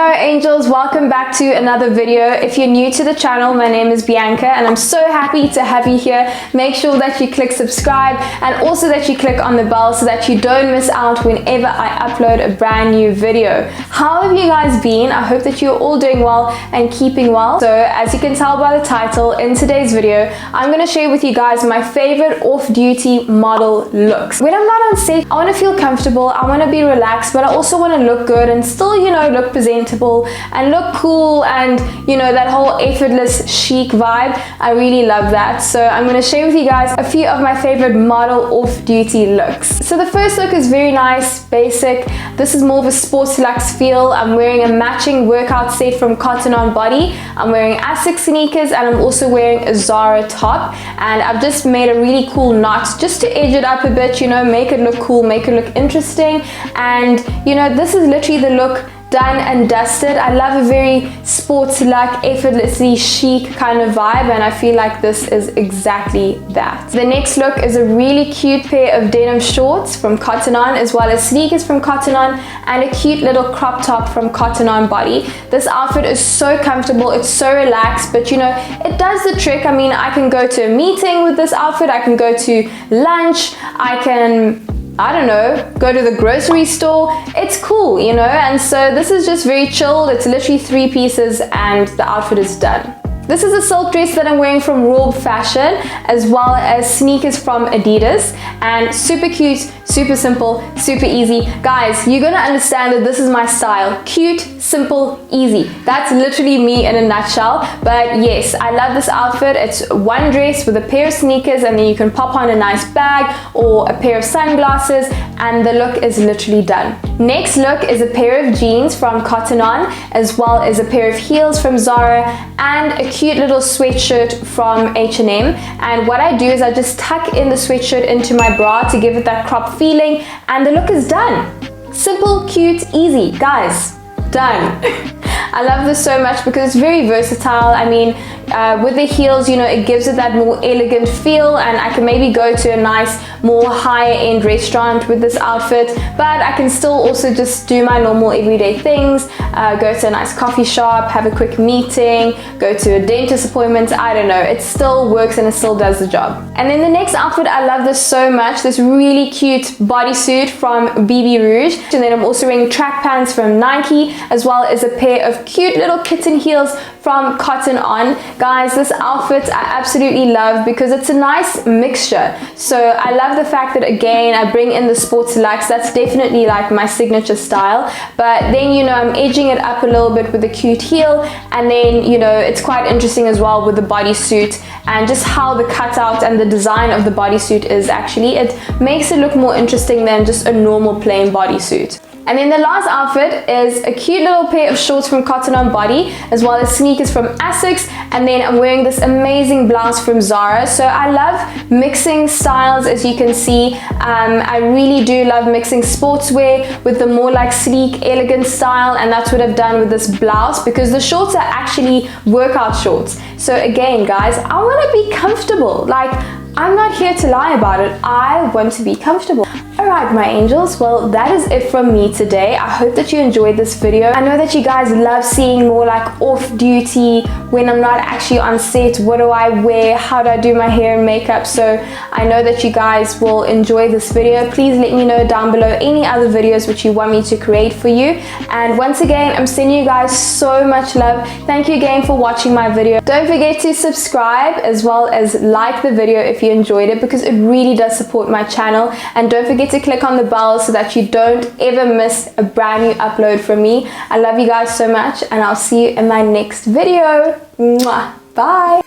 Hello angels, welcome back to another video. If you're new to the channel, my name is Bianca and I'm so happy to have you here. Make sure that you click subscribe and also that you click on the bell so that you don't miss out whenever I upload a brand new video. How have you guys been? I hope that you're all doing well and keeping well. So as you can tell by the title, in today's video, I'm going to share with you guys my favorite off-duty model looks. When I'm not on set, I want to feel comfortable, I want to be relaxed, but I also want to look good and still, look presentable and look cool and, that whole effortless chic vibe. I really love that. So I'm going to share with you guys a few of my favorite model off-duty looks. So the first look is very nice, basic. This is more of a sports luxe feel. I'm wearing a matching workout set from Cotton On Body. I'm wearing Asics sneakers and I'm also wearing a Zara top. And I've just made a really cool knot just to edge it up a bit, make it look cool, make it look interesting. And, this is literally the look done and dusted. I love a very sports like effortlessly chic kind of vibe, and I feel like this is exactly that. The next look is a really cute pair of denim shorts from Cotton On, as well as sneakers from Cotton On and a cute little crop top from Cotton On Body. This outfit is so comfortable, it's so relaxed, but it does the trick. I mean, I can go to a meeting with this outfit, I can go to lunch, I can go to the grocery store. It's cool, and so this is just very chilled. It's literally 3 pieces and the outfit is done. This is a silk dress that I'm wearing from Raw Fashion, as well as sneakers from Adidas, and super cute, super simple, super easy. Guys, you're gonna understand that this is my style. Cute, simple, easy. That's literally me in a nutshell. But yes, I love this outfit. It's one dress with a pair of sneakers, and then you can pop on a nice bag or a pair of sunglasses, and the look is literally done. Next look is a pair of jeans from Cotton On, as well as a pair of heels from Zara, and a cute little sweatshirt from H&M. And what I do is I just tuck in the sweatshirt into my bra to give it that crop feeling, and the look is done. Simple, cute, easy. Guys, done. I love this so much because it's very versatile. I mean, with the heels, it gives it that more elegant feel, and I can maybe go to a nice, more higher end restaurant with this outfit, but I can still also just do my normal everyday things, go to a nice coffee shop, have a quick meeting, go to a dentist appointment. I don't know, it still works and it still does the job. And then the next outfit, I love this so much, this really cute bodysuit from BB Rouge, and then I'm also wearing track pants from Nike, as well as a pair of cute little kitten heels from Cotton On. Guys, this outfit I absolutely love because it's a nice mixture. So I love the fact that, again, I bring in the sports luxe. That's definitely like my signature style, but then I'm edging it up a little bit with a cute heel, and then it's quite interesting as well with the bodysuit and just how the cutout and the design of the bodysuit is. Actually, it makes it look more interesting than just a normal plain bodysuit. And then the last outfit is a cute little pair of shorts from Cotton On Body, as well as sneakers from Asics, and then I'm wearing this amazing blouse from Zara. So I love mixing styles, as you can see. I really do love mixing sportswear with the more like sleek, elegant style, and that's what I've done with this blouse, because the shorts are actually workout shorts. So again, guys, I want to be comfortable. Like, I'm not here to lie about it. I want to be comfortable. Alright, my angels, well, that is it from me today. I hope that you enjoyed this video. I know that you guys love seeing more like off-duty, when I'm not actually on set, what do I wear, how do I do my hair and makeup. So I know that you guys will enjoy this video. Please let me know down below any other videos which you want me to create for you. And once again, I'm sending you guys so much love. Thank you again for watching my video. Don't forget to subscribe as well as like the video if you enjoyed it, because it really does support my channel. And don't forget to click on the bell so that you don't ever miss a brand new upload from me. I love you guys so much, and I'll see you in my next video. Mwah. Bye.